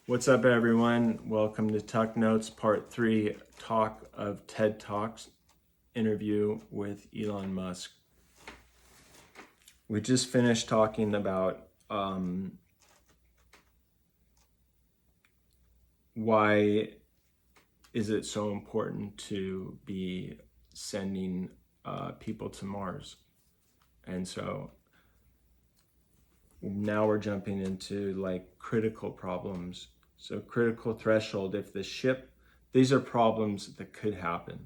What's up, everyone? Welcome to Tuck Notes, Part 3, talk of TED Talks, interview with Elon Musk. We just finished talking about why is it so important to be sending people to Mars. And so now we're jumping into like critical problems. So critical threshold, if the ship, these are problems that could happen.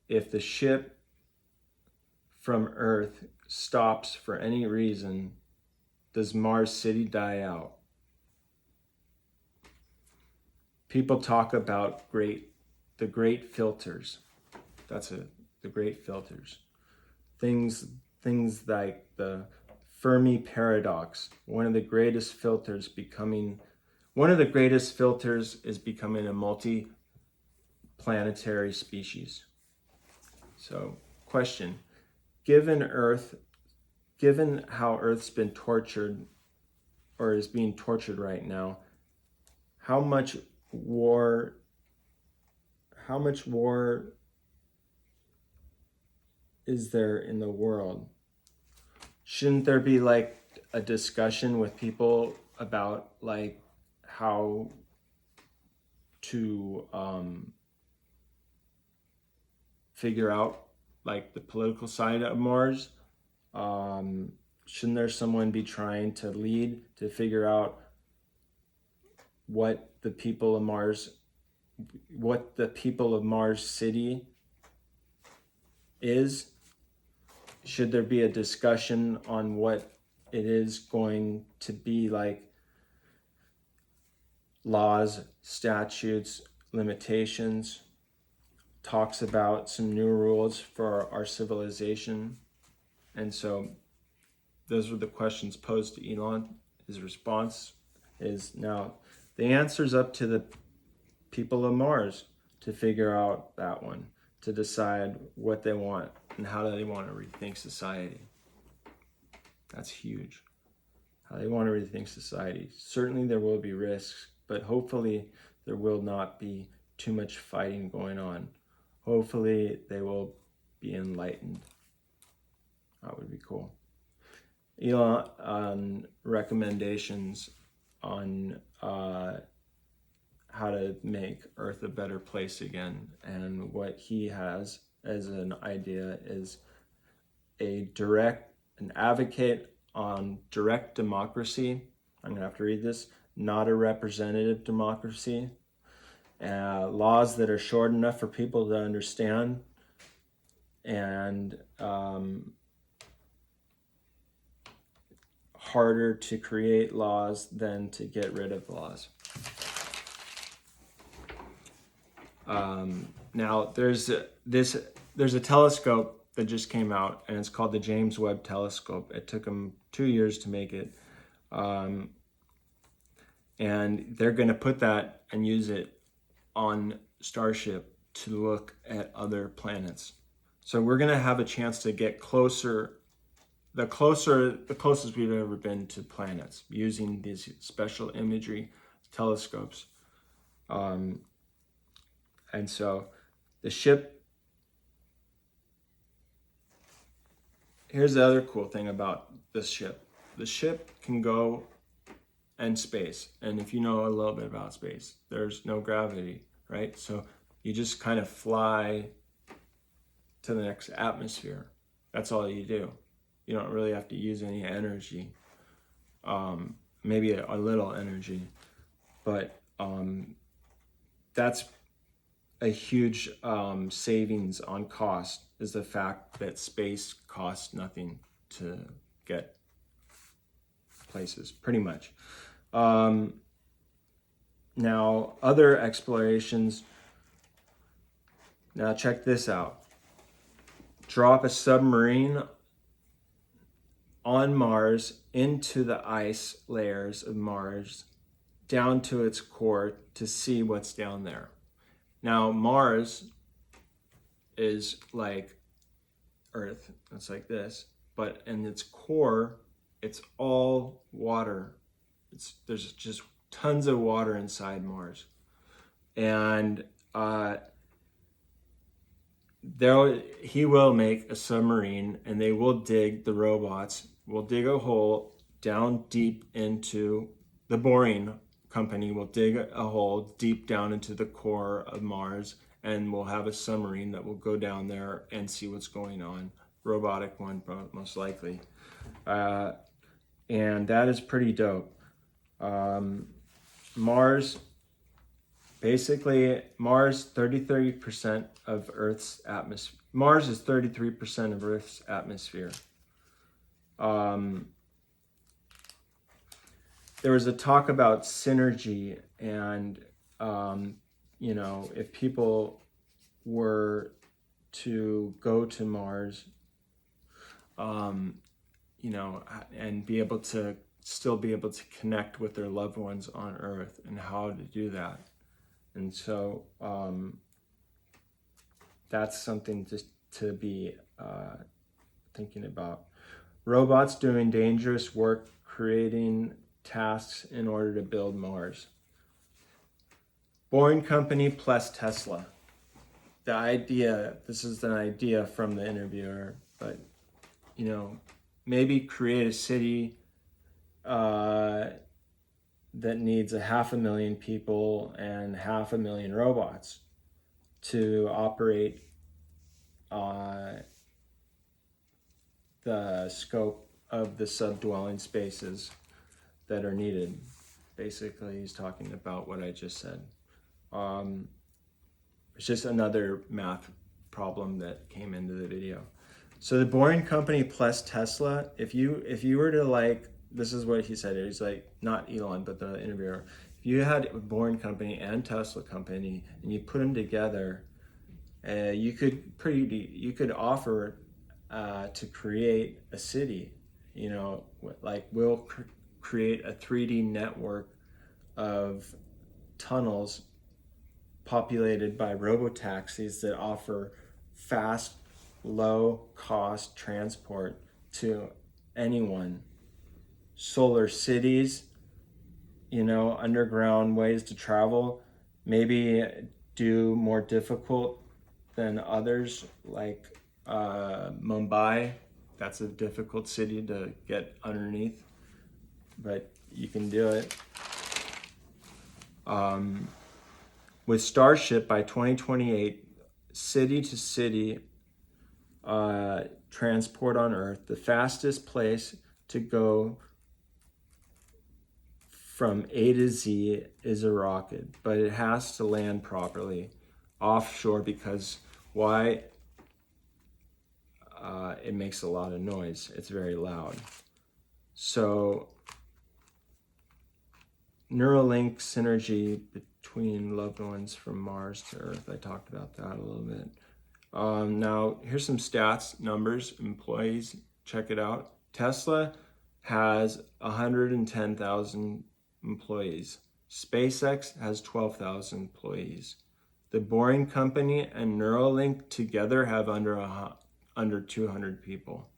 If the ship from Earth stops for any reason, does Mars City die out? People talk about the great filters. That's it, the great filters. Things like the Fermi paradox. One of the greatest filters is becoming a multi-planetary species. So, question, given how Earth's been tortured or is being tortured right now, how much war is there in the world? Shouldn't there be like a discussion with people about like how to figure out like the political side of Mars? Shouldn't there someone be trying to lead to figure out what the people of Mars City is? Should there be a discussion on what it is going to be like, laws, statutes, limitations, talks about some new rules for our civilization? And so those were the questions posed to Elon. His response is, now the answer's up to the people of Mars to figure out that one, to decide what they want and how they want to rethink society. That's huge. How they want to rethink society. Certainly there will be risks, but hopefully there will not be too much fighting going on. Hopefully they will be enlightened. That would be cool. Elon recommendations on how to make Earth a better place again, and what he has as an idea is an advocate on direct democracy. I'm gonna have to read this. Not a representative democracy. Laws that are short enough for people to understand, and harder to create laws than to get rid of laws. Now there's a telescope that just came out, and it's called the James Webb Telescope. It took them 2 years to make it, and they're going to put that and use it on Starship to look at other planets. So we're going to have a chance to get closer, the closest we've ever been to planets using these special imagery telescopes. And so the ship, here's the other cool thing about this ship. The ship can go in space. And if you know a little bit about space, there's no gravity, right? So you just kind of fly to the next atmosphere. That's all you do. You don't really have to use any energy. Maybe a little energy, but that's a huge savings on cost, is the fact that space costs nothing to get places, pretty much. Now, other explorations. Now check this out. Drop a submarine on Mars into the ice layers of Mars down to its core to see what's down there. Now, Mars is like Earth, it's like this, but in its core, it's all water. There's just tons of water inside Mars. And he will make a submarine, and they will dig, the robots will dig a hole down deep into, the boring company will dig a hole deep down into the core of Mars, and we'll have a submarine that will go down there and see what's going on. Robotic one, most likely. And that is pretty dope. Mars, basically, Mars, 33% of Earth's atmosphere. Mars is 33% of Earth's atmosphere. There was a talk about synergy, and you know, if people were to go to Mars, you know, and be able to still be able to connect with their loved ones on Earth, and how to do that. And so that's something just to be thinking about. Robots doing dangerous work, creating tasks in order to build Mars. Boring Company plus Tesla. The idea, this is an idea from the interviewer, but you know, maybe create a city that needs 500,000 people and 500,000 robots to operate the scope of the subdwelling spaces that are needed. Basically, he's talking about what I just said. It's just another math problem that came into the video. So the Boring Company plus Tesla, if you were to, like, this is what he said, he's like, not Elon, but the interviewer, if you had a Boring Company and Tesla company and you put them together, you could offer to create a city, you know, like we'll create a 3D network of tunnels populated by robotaxis that offer fast, low-cost transport to anyone. Solar cities, you know, underground ways to travel, maybe do more difficult than others, like Mumbai. That's a difficult city to get underneath, but you can do it. With Starship, by 2028, city to city transport on Earth, the fastest place to go from A to Z is a rocket, but it has to land properly offshore, because why? It makes a lot of noise. It's very loud. So neurolink synergy between loved ones from Mars to Earth. I talked about that a little bit. Now, here's some stats, numbers, employees. Check it out. Tesla has 110,000 employees. SpaceX has 12,000 employees. The Boring Company and Neuralink together have under 200 people.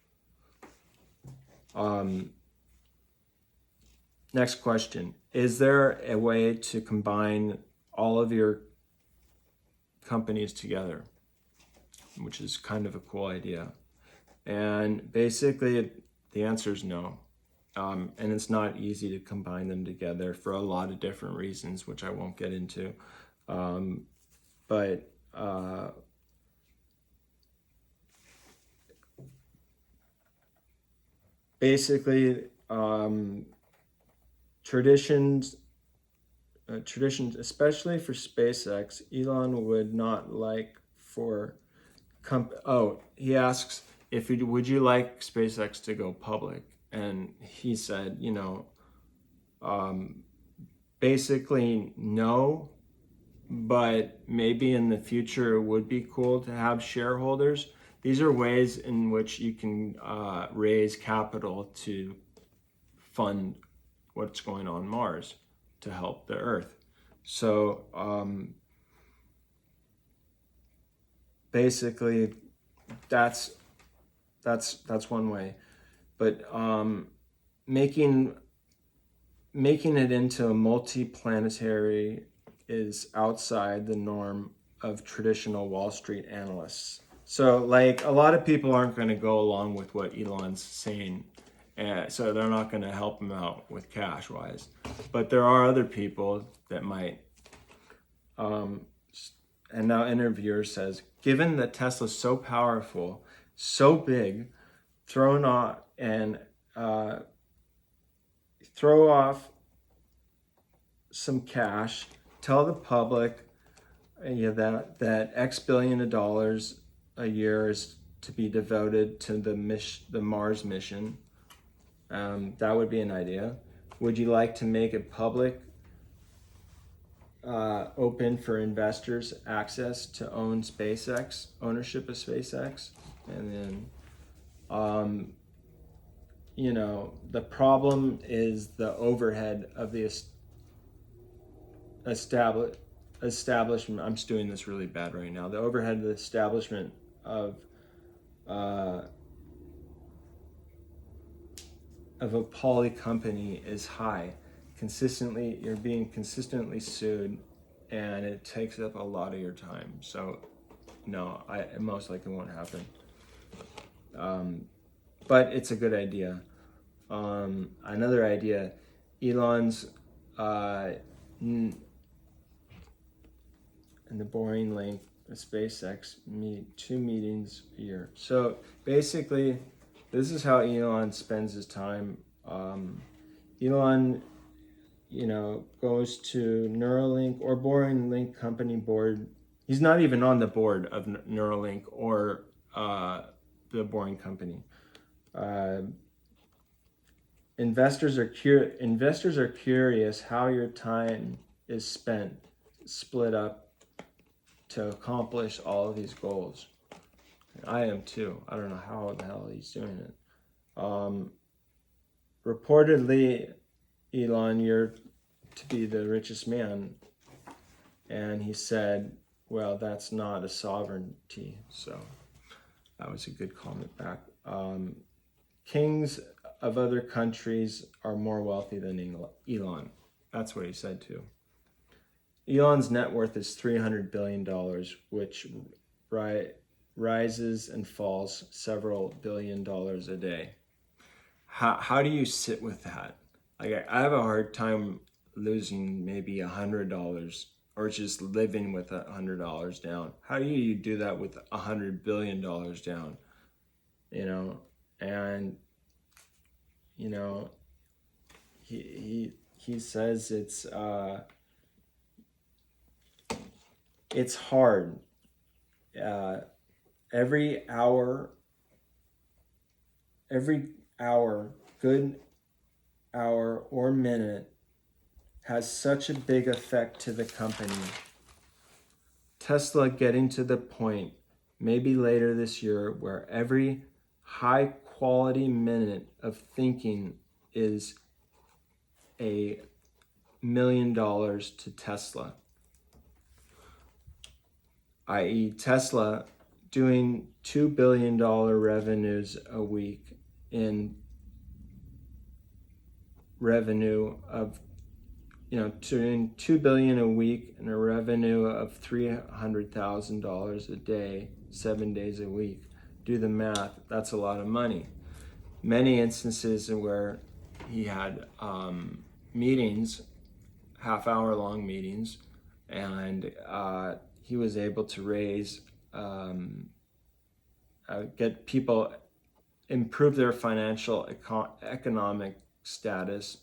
Next question. Is there a way to combine all of your companies together? Which is kind of a cool idea. And basically, the answer is no. And it's not easy to combine them together for a lot of different reasons, which I won't get into. But basically, traditions, especially for SpaceX, Elon would not like for he asks would you like SpaceX to go public? And he said, you know, basically no, but maybe in the future it would be cool to have shareholders. These are ways in which you can raise capital to fund what's going on Mars to help the Earth. So basically, that's one way. But making making it into a multi-planetary is outside the norm of traditional Wall Street analysts. So like a lot of people aren't going to go along with what Elon's saying, and so they're not going to help him out with cash wise. But there are other people that might. And now interviewer says, given that Tesla's so powerful, so big, throw off some cash, tell the public that X billion of dollars a year is to be devoted to the Mars mission. That would be an idea. Would you like to make it public, open for investors access to own SpaceX, ownership of SpaceX? And then, the problem is the overhead of the establishment. I'm just doing this really bad right now. The overhead of the establishment of a poly company is high. You're being consistently sued, and it takes up a lot of your time. So no, it most likely won't happen. But it's a good idea. Another idea, Elon's in the boring link, SpaceX two meetings a year. So basically, this is how Elon spends his time. Elon, goes to Neurolink or Boring Link company board. He's not even on the board of Neurolink or the Boring company. Investors are curious how your time is split up to accomplish all of these goals. I am too. I don't know how the hell he's doing it. Reportedly, Elon, you're to be the richest man. And he said, well, that's not a sovereignty. So that was a good comment back. Kings of other countries are more wealthy than Elon. That's what he said too. Elon's net worth is $300 billion, which rises and falls several billion dollars a day. How do you sit with that? Like, I have a hard time losing maybe $100 or just living with $100 down. How do you do that with $100 billion down? And he says it's hard. Every hour, good hour or minute has such a big effect to the company. Tesla getting to the point, maybe later this year, where every high quality minute of thinking is $1 million to Tesla. i.e. Tesla doing $2 billion revenues a week in revenue of, doing $2 billion a week in a revenue of $300,000 a day, 7 days a week. Do the math, that's a lot of money. Many instances where he had meetings, half-hour-long meetings, and he was able to raise, get people, improve their financial economic status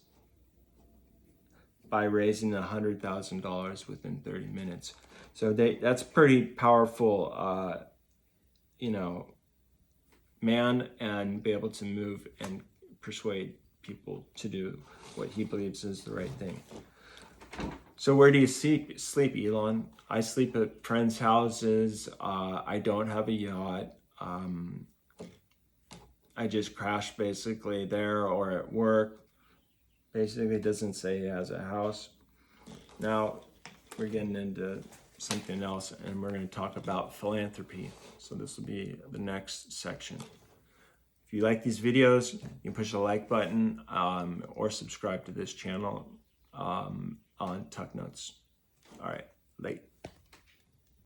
by raising $100,000 within 30 minutes. So that's pretty powerful, man, and be able to move and persuade people to do what he believes is the right thing. So where do you sleep, Elon? I sleep at friends' houses. I don't have a yacht. I just crash basically there or at work. Basically, it doesn't say he has a house. Now we're getting into something else, and we're going to talk about philanthropy. So this will be the next section. If you like these videos, you can push the like button or subscribe to this channel on Tuck Notes. All right, late.